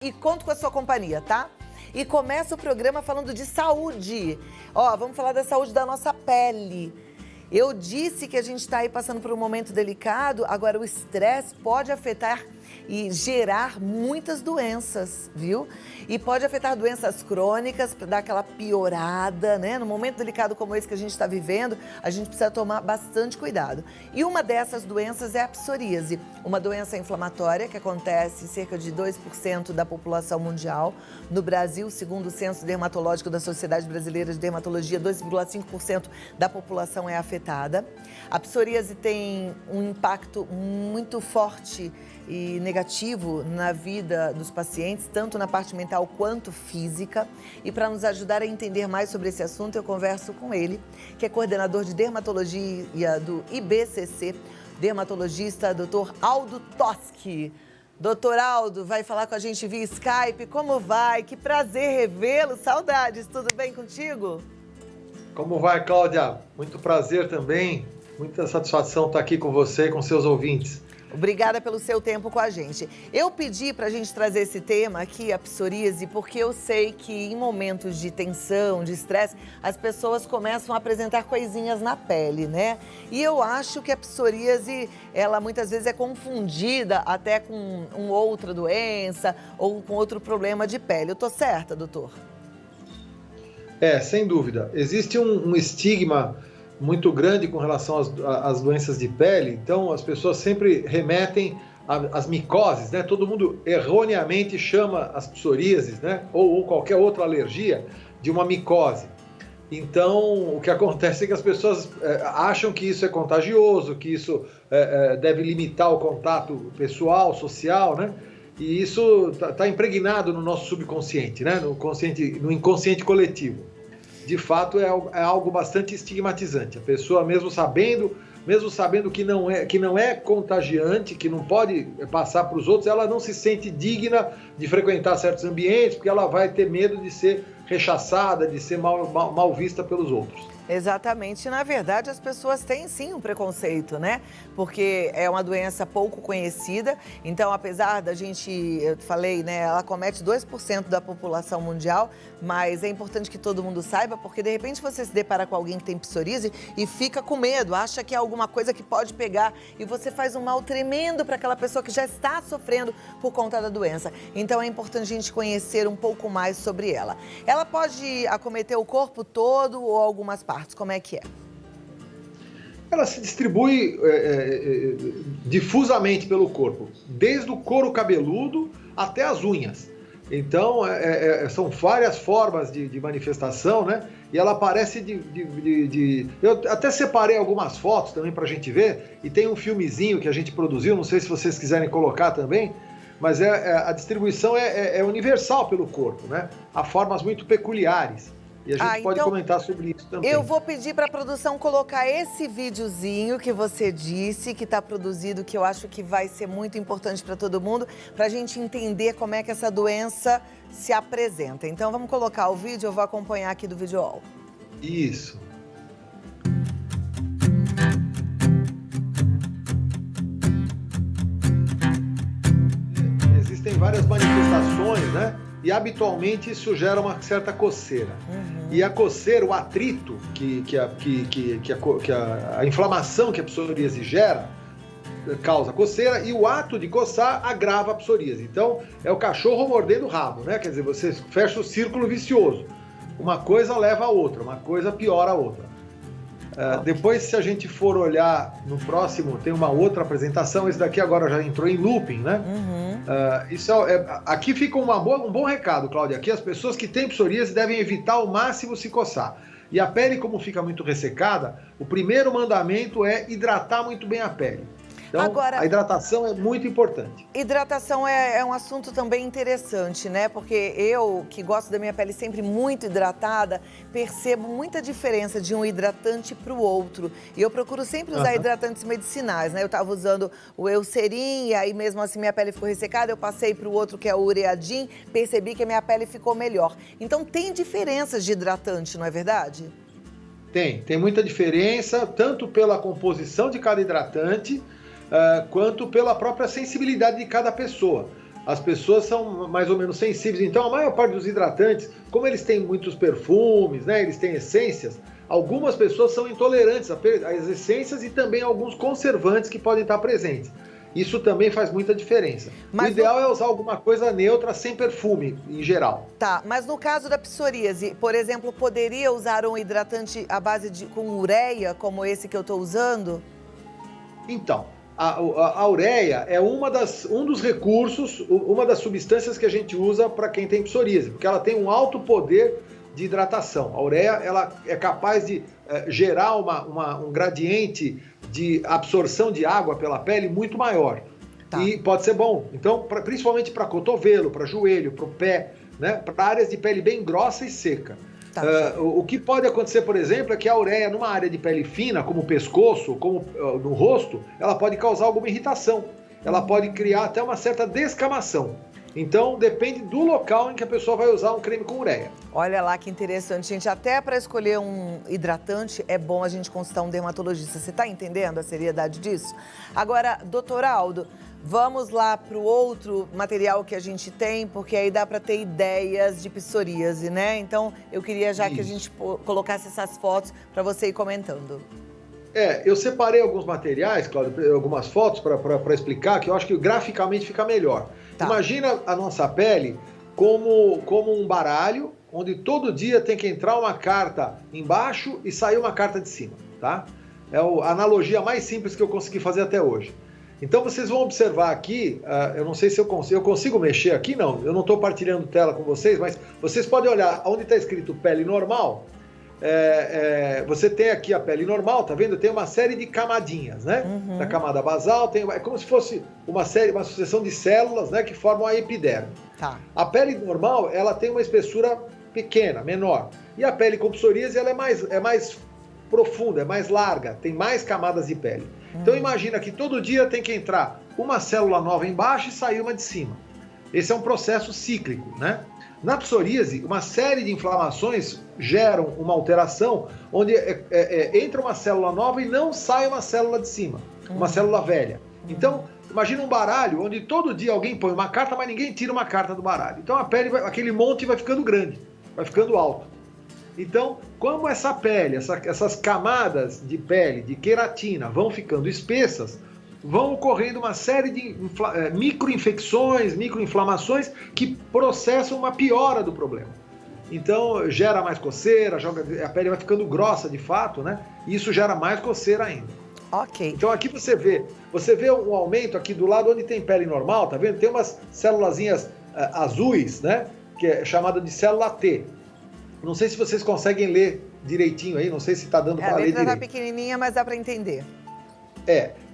E conto com a sua companhia, tá? E começa o programa falando de saúde. Ó, vamos falar da saúde da nossa pele. Eu disse que a gente está aí passando por um momento delicado, agora o estresse pode afetar e gerar muitas doenças, viu? E pode afetar doenças crônicas, dar aquela piorada, né? No momento delicado como esse que a gente está vivendo, a gente precisa tomar bastante cuidado. E uma dessas doenças é a psoríase, uma doença inflamatória que acontece em cerca de 2% da população mundial. No Brasil, segundo o Censo Dermatológico da Sociedade Brasileira de Dermatologia, 2,5% da população é afetada. A psoríase tem um impacto muito forte e negativo na vida dos pacientes, tanto na parte mental quanto física. E para nos ajudar a entender mais sobre esse assunto, eu converso com ele, que é coordenador de dermatologia do IBCC, dermatologista Dr. Aldo Toschi. Doutor Aldo, vai falar com a gente via Skype. Como vai? Que prazer revê-lo. Saudades. Tudo bem contigo? Como vai, Cláudia? Muito prazer também. Muita satisfação estar aqui com você e com seus ouvintes. Obrigada pelo seu tempo com a gente. Eu pedi para a gente trazer esse tema aqui, a psoríase, porque eu sei que em momentos de tensão, de estresse, as pessoas começam a apresentar coisinhas na pele, né? E eu acho que a psoríase, ela muitas vezes é confundida até com uma outra doença ou com outro problema de pele. Eu tô certa, doutor? Sem dúvida. Existe um estigma muito grande com relação às doenças de pele, então as pessoas sempre remetem às micoses, né? Todo mundo erroneamente chama as psoríases, né? Ou qualquer outra alergia de uma micose. Então, o que acontece é que as pessoas acham que isso é contagioso, que isso deve limitar o contato pessoal, social, né? E isso está impregnado no nosso subconsciente, né? No inconsciente coletivo. De fato, é algo bastante estigmatizante. A pessoa, mesmo sabendo que não é contagiante, que não pode passar para os outros, ela não se sente digna de frequentar certos ambientes, porque ela vai ter medo de ser rechaçada, de ser mal vista pelos outros. Exatamente. Na verdade, as pessoas têm sim um preconceito, né? Porque é uma doença pouco conhecida. Então, apesar da gente, eu falei, né? Ela comete 2% da população mundial, mas é importante que todo mundo saiba, porque de repente você se depara com alguém que tem psoríase e fica com medo, acha que é alguma coisa que pode pegar e você faz um mal tremendo para aquela pessoa que já está sofrendo por conta da doença. Então, é importante a gente conhecer um pouco mais sobre ela. Ela pode acometer o corpo todo ou algumas partes? Como é que é? Ela se distribui difusamente pelo corpo, desde o couro cabeludo até as unhas. Então, são várias formas de manifestação, né? E ela aparece Eu até separei algumas fotos também para a gente ver, e tem um filmezinho que a gente produziu, não sei se vocês quiserem colocar também, mas a distribuição é universal pelo corpo, né? Há formas muito peculiares. E a gente pode comentar sobre isso também. Eu vou pedir para a produção colocar esse videozinho que você disse, que está produzido, que eu acho que vai ser muito importante para todo mundo, para a gente entender como é que essa doença se apresenta. Então, vamos colocar o vídeo, eu vou acompanhar aqui do Videoall. Isso. Existem várias manifestações, né? E habitualmente isso gera uma certa coceira. E a coceira, o atrito a inflamação que a psoríase gera causa coceira, e o ato de coçar agrava a psoríase. Então, é o cachorro mordendo o rabo, né? Quer dizer, você fecha o círculo vicioso. Uma coisa leva a outra, uma coisa piora a outra. Depois, se a gente for olhar no próximo, tem uma outra apresentação. Esse daqui agora já entrou em looping, né? Aqui fica um bom recado, Cláudia. Aqui as pessoas que têm psoríase devem evitar ao máximo se coçar. E a pele, como fica muito ressecada, o primeiro mandamento é hidratar muito bem a pele. Então, a hidratação é muito importante. Hidratação é um assunto também interessante, né? Porque eu, que gosto da minha pele sempre muito hidratada, percebo muita diferença de um hidratante para o outro. E eu procuro sempre usar hidratantes medicinais, né? Eu estava usando o Eucerin e aí mesmo assim minha pele ficou ressecada, eu passei para o outro que é o Ureadin, percebi que a minha pele ficou melhor. Então tem diferenças de hidratante, não é verdade? Tem muita diferença, tanto pela composição de cada hidratante, quanto pela própria sensibilidade de cada pessoa. as pessoas são mais ou menos sensíveis. Então, a maior parte dos hidratantes, como eles têm muitos perfumes, né, eles têm essências, algumas pessoas são intolerantes às essências e também a alguns conservantes que podem estar presentes. Isso também faz muita diferença. Mas o ideal é usar alguma coisa neutra, sem perfume, em geral. Tá, mas no caso da psoríase, por exemplo, poderia usar um hidratante à base de com ureia, como esse que eu estou usando? Então, a ureia é um dos recursos, uma das substâncias que a gente usa para quem tem psoríase, porque ela tem um alto poder de hidratação. A ureia ela é capaz de gerar um gradiente de absorção de água pela pele muito maior. Tá. E pode ser bom. Então, principalmente para cotovelo, para joelho, para o pé, né? Para áreas de pele bem grossa e seca. Tá. O que pode acontecer, por exemplo, é que a ureia numa área de pele fina, como o pescoço, como no rosto, ela pode causar alguma irritação. Ela pode criar até uma certa descamação. Então, depende do local em que a pessoa vai usar um creme com ureia. Olha lá que interessante, gente. Até para escolher um hidratante, é bom a gente consultar um dermatologista. Você está entendendo a seriedade disso? Agora, doutor Aldo, vamos lá para o outro material que a gente tem, porque aí dá para ter ideias de psoríase, né? Então, eu queria já que a gente colocasse essas fotos para você ir comentando. Eu separei alguns materiais, Cláudio, algumas fotos para explicar, que eu acho que graficamente fica melhor. Tá. Imagina a nossa pele como um baralho, onde todo dia tem que entrar uma carta embaixo e sair uma carta de cima, tá? É a analogia mais simples que eu consegui fazer até hoje. Então vocês vão observar aqui, eu não sei se eu consigo mexer aqui, não, eu não estou partilhando tela com vocês, mas vocês podem olhar onde está escrito pele normal. Você tem aqui a pele normal, tá vendo? Tem uma série de camadinhas, né? Uhum. Da camada basal, é como se fosse uma sucessão de células, né, que formam a epiderme. Tá. A pele normal, ela tem uma espessura pequena, menor. E a pele com psoríase, ela é mais profunda, é mais larga, tem mais camadas de pele. Então imagina que todo dia tem que entrar uma célula nova embaixo e sair uma de cima. Esse é um processo cíclico, né? Na psoríase, uma série de inflamações geram uma alteração onde entra uma célula nova e não sai uma célula de cima, uma célula velha. Então, imagina um baralho onde todo dia alguém põe uma carta, mas ninguém tira uma carta do baralho. Então a pele, aquele monte vai ficando grande, vai ficando alto. Então, como essa pele, essas camadas de pele, de queratina, vão ficando espessas, vão ocorrendo uma série de microinfecções, microinflamações que processam uma piora do problema. Então, gera mais coceira, a pele vai ficando grossa de fato, né? E isso gera mais coceira ainda. Ok. Então, aqui você vê um aumento aqui do lado onde tem pele normal, tá vendo? Tem umas célulazinhas azuis, né? Que é chamada de célula T. Não sei se vocês conseguem ler direitinho aí, não sei se está dando para ler direito. A letra tá pequenininha, mas dá para entender.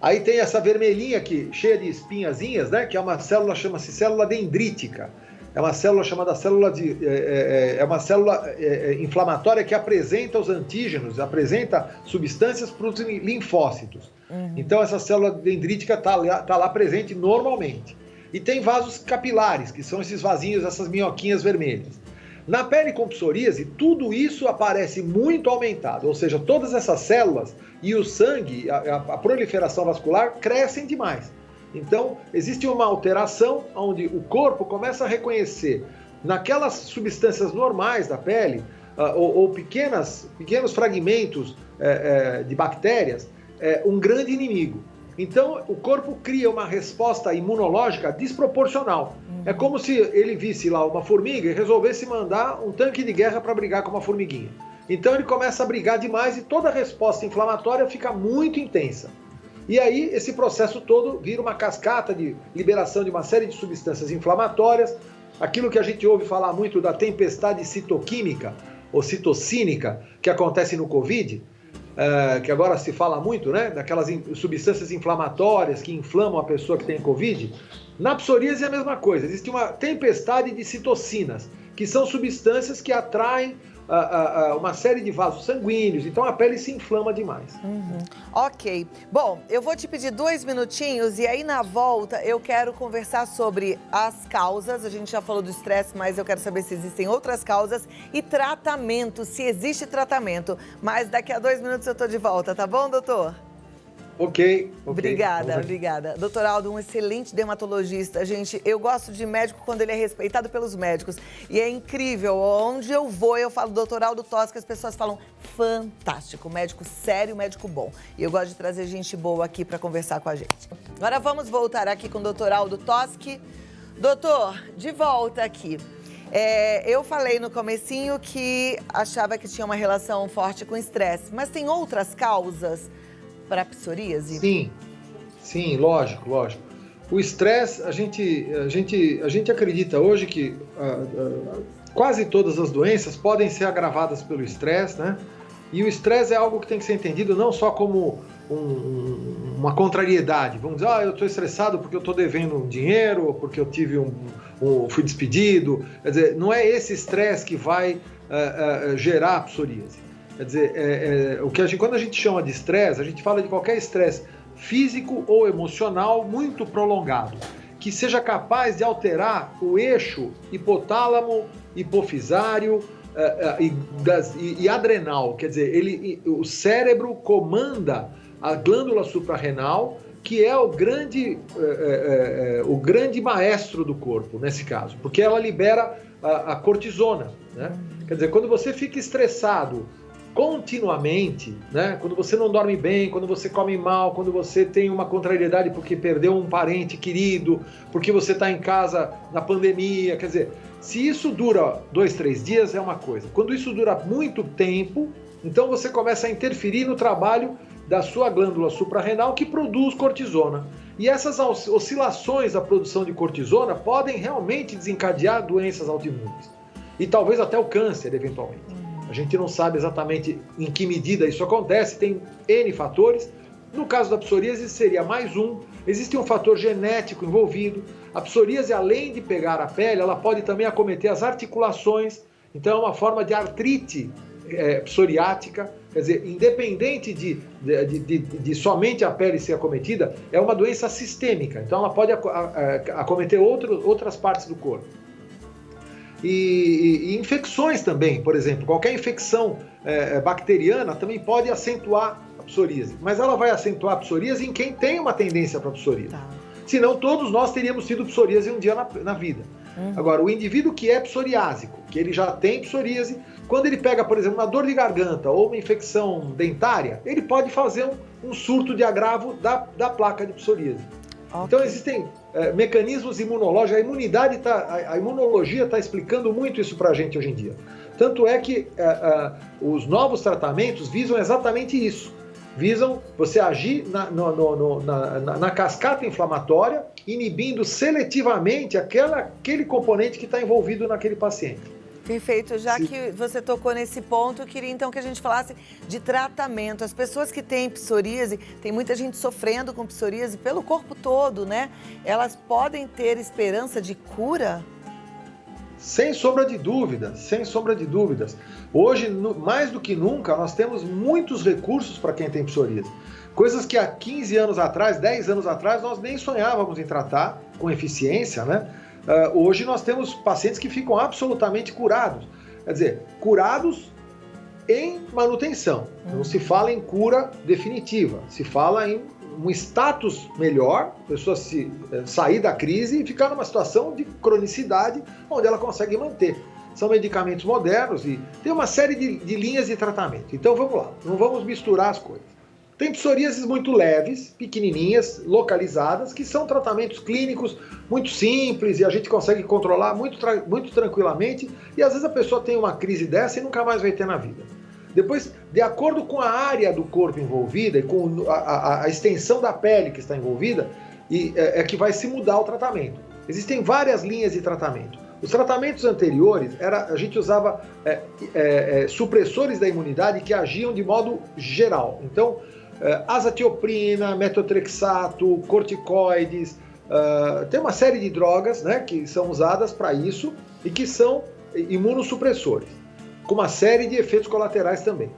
Aí tem essa vermelhinha aqui, cheia de espinhazinhas, né? Que é uma célula, chama-se célula dendrítica. É uma célula chamada célula inflamatória que apresenta os antígenos, apresenta substâncias para os linfócitos. Então essa célula dendrítica está lá presente normalmente. E tem vasos capilares, que são esses vasinhos, essas minhoquinhas vermelhas. Na pele com psoríase, tudo isso aparece muito aumentado, ou seja, todas essas células e o sangue, a proliferação vascular crescem demais. Então, existe uma alteração onde o corpo começa a reconhecer naquelas substâncias normais da pele, ou pequenos fragmentos de bactérias, um grande inimigo. Então, o corpo cria uma resposta imunológica desproporcional. É como se ele visse lá uma formiga e resolvesse mandar um tanque de guerra para brigar com uma formiguinha. Então, ele começa a brigar demais e toda a resposta inflamatória fica muito intensa. E aí, esse processo todo vira uma cascata de liberação de uma série de substâncias inflamatórias. Aquilo que a gente ouve falar muito da tempestade citoquímica ou citocínica que acontece no Covid, que agora se fala muito, né, daquelas substâncias inflamatórias que inflamam a pessoa que tem Covid. Na psoríase é a mesma coisa, existe uma tempestade de citocinas, que são substâncias que atraem uma série de vasos sanguíneos, então a pele se inflama demais. Ok. Bom, eu vou te pedir 2 minutinhos e aí na volta eu quero conversar sobre as causas. A gente já falou do estresse, mas eu quero saber se existem outras causas e tratamento, se existe tratamento. Mas daqui a 2 minutos eu tô de volta, tá bom, doutor? Ok. Obrigada, obrigada. Doutor Aldo, um excelente dermatologista. Gente, eu gosto de médico quando ele é respeitado pelos médicos. E é incrível, onde eu vou, eu falo doutor Aldo Toschi, as pessoas falam fantástico, médico sério, médico bom. E eu gosto de trazer gente boa aqui para conversar com a gente. Agora vamos voltar aqui com o doutor Aldo Toschi. Doutor, de volta aqui. Eu falei no comecinho que achava que tinha uma relação forte com estresse, mas tem outras causas para a psoríase? Sim, lógico. O estresse, a gente acredita hoje que quase todas as doenças podem ser agravadas pelo estresse, né? E o estresse é algo que tem que ser entendido não só como uma contrariedade. Vamos dizer, eu estou estressado porque eu estou devendo um dinheiro, ou porque eu tive fui despedido. Quer dizer, não é esse estresse que vai gerar a psoríase. Quer dizer, quando a gente chama de estresse, a gente fala de qualquer estresse físico ou emocional muito prolongado, que seja capaz de alterar o eixo hipotálamo, hipofisário e adrenal. Quer dizer, o cérebro comanda a glândula suprarrenal, que é o grande maestro do corpo, nesse caso, porque ela libera a cortisona, né? Quer dizer, quando você fica estressado continuamente, né? Quando você não dorme bem, quando você come mal, quando você tem uma contrariedade porque perdeu um parente querido, porque você está em casa na pandemia, quer dizer, se isso dura 2, 3 dias é uma coisa. Quando isso dura muito tempo, então você começa a interferir no trabalho da sua glândula suprarrenal que produz cortisona. E essas oscilações da produção de cortisona podem realmente desencadear doenças autoimunes. E talvez até o câncer, eventualmente. A gente não sabe exatamente em que medida isso acontece, tem N fatores. No caso da psoríase seria mais um. Existe um fator genético envolvido. A psoríase, além de pegar a pele, ela pode também acometer as articulações. Então é uma forma de artrite psoriática. Quer dizer, independente de somente a pele ser acometida, é uma doença sistêmica. Então ela pode acometer outras partes do corpo. E infecções também, por exemplo, qualquer infecção bacteriana também pode acentuar a psoríase, mas ela vai acentuar a psoríase em quem tem uma tendência para psoríase. Tá. Senão todos nós teríamos tido psoríase um dia na vida. Agora, o indivíduo que é psoriásico, que ele já tem psoríase, quando ele pega, por exemplo, uma dor de garganta ou uma infecção dentária, ele pode fazer um surto de agravo da placa de psoríase. Okay. Então existem mecanismos imunológicos, a imunologia está explicando muito isso para a gente hoje em dia. Tanto é que os novos tratamentos visam exatamente isso. Visam você agir na cascata inflamatória, inibindo seletivamente aquele componente que está envolvido naquele paciente. Perfeito, já que você tocou nesse ponto, eu queria então que a gente falasse de tratamento. As pessoas que têm psoríase, tem muita gente sofrendo com psoríase pelo corpo todo, né? Elas podem ter esperança de cura? Sem sombra de dúvidas. Hoje, mais do que nunca, nós temos muitos recursos para quem tem psoríase. Coisas que há 15 anos atrás, 10 anos atrás, nós nem sonhávamos em tratar com eficiência, né? Hoje nós temos pacientes que ficam absolutamente curados. Quer dizer, curados em manutenção. Não se fala em cura definitiva, se fala em um status melhor, a pessoa sair da crise e ficar numa situação de cronicidade onde ela consegue manter. São medicamentos modernos e tem uma série de linhas de tratamento. Então vamos lá, não vamos misturar as coisas. Tem psoríases muito leves, pequenininhas, localizadas, que são tratamentos clínicos muito simples e a gente consegue controlar muito tranquilamente. E às vezes a pessoa tem uma crise dessa e nunca mais vai ter na vida. Depois, de acordo com a área do corpo envolvida e com a extensão da pele que está envolvida, é que vai se mudar o tratamento. Existem várias linhas de tratamento. Os tratamentos anteriores, a gente usava supressores da imunidade que agiam de modo geral. Então, azatioprina, metotrexato, corticoides, tem uma série de drogas, né, que são usadas para isso e que são imunossupressores, com uma série de efeitos colaterais também.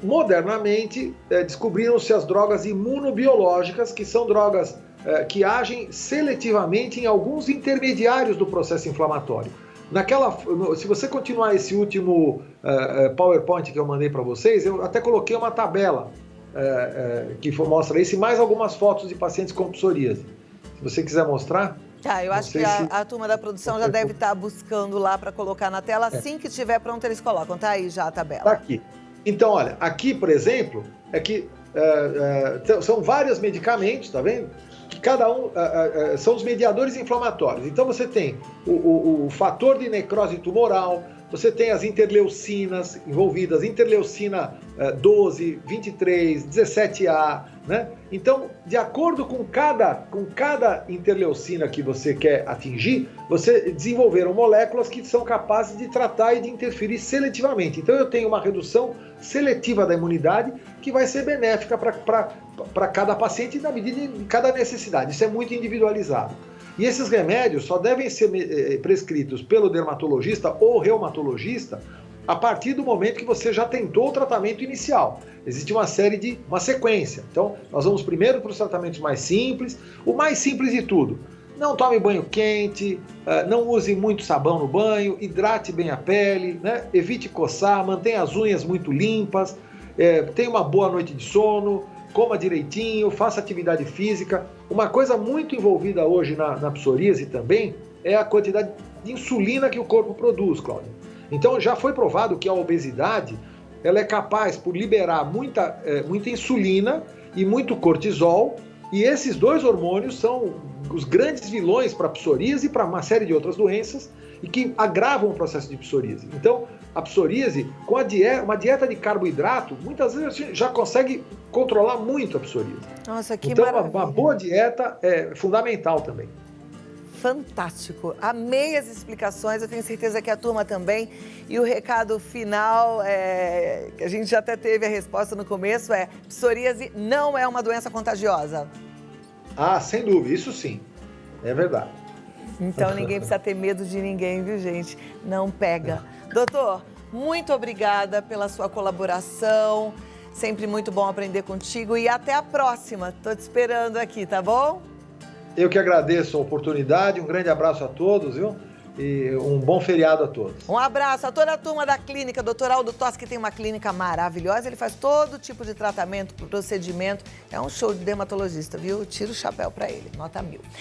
Modernamente, descobriram-se as drogas imunobiológicas, que são drogas que agem seletivamente em alguns intermediários do processo inflamatório. Se você continuar esse último PowerPoint que eu mandei para vocês, eu até coloquei uma tabela que mostra isso, e mais algumas fotos de pacientes com psoríase. Se você quiser mostrar... Eu acho que a turma da produção já deve estar buscando lá para colocar na tela. Assim que estiver pronto, eles colocam. Tá aí já a tabela. Tá aqui. Então, olha, aqui, por exemplo, são vários medicamentos, tá vendo? Que cada um são os mediadores inflamatórios. Então, você tem o fator de necrose tumoral, você tem as interleucinas envolvidas, interleucina 12, 23, 17A, né? Então, de acordo com cada interleucina que você quer atingir, você desenvolveram moléculas que são capazes de tratar e de interferir seletivamente. Então, eu tenho uma redução seletiva da imunidade que vai ser benéfica para cada paciente na medida de cada necessidade. Isso é muito individualizado. E esses remédios só devem ser prescritos pelo dermatologista ou reumatologista a partir do momento que você já tentou o tratamento inicial. Existe uma sequência. Então, nós vamos primeiro para os tratamentos mais simples. O mais simples de tudo: não tome banho quente, não use muito sabão no banho, hidrate bem a pele, né? Evite coçar, mantenha as unhas muito limpas, tenha uma boa noite de sono, coma direitinho, faça atividade física. Uma coisa muito envolvida hoje na psoríase também é a quantidade de insulina que o corpo produz, Cláudia. Então, já foi provado que a obesidade ela é capaz por liberar muita insulina e muito cortisol, e esses dois hormônios são os grandes vilões para a psoríase e para uma série de outras doenças e que agravam o processo de psoríase. Então, a psoríase, com uma dieta de carboidrato, muitas vezes a gente já consegue controlar muito a psoríase. Nossa, que então, maravilha. Uma boa dieta é fundamental também. Fantástico. Amei as explicações, eu tenho certeza que a turma também. E o recado final, que a gente já até teve a resposta no começo, psoríase não é uma doença contagiosa. Ah, sem dúvida, isso sim, é verdade. Então ninguém precisa ter medo de ninguém, viu, gente? Não pega. Doutor, muito obrigada pela sua colaboração, sempre muito bom aprender contigo e até a próxima. Tô te esperando aqui, tá bom? Eu que agradeço a oportunidade, um grande abraço a todos, viu? E um bom feriado a todos. Um abraço a toda a turma da clínica. Dr. Aldo Tossi, que tem uma clínica maravilhosa. Ele faz todo tipo de tratamento, procedimento. É um show de dermatologista, viu? Tira o chapéu pra ele. Nota 1000.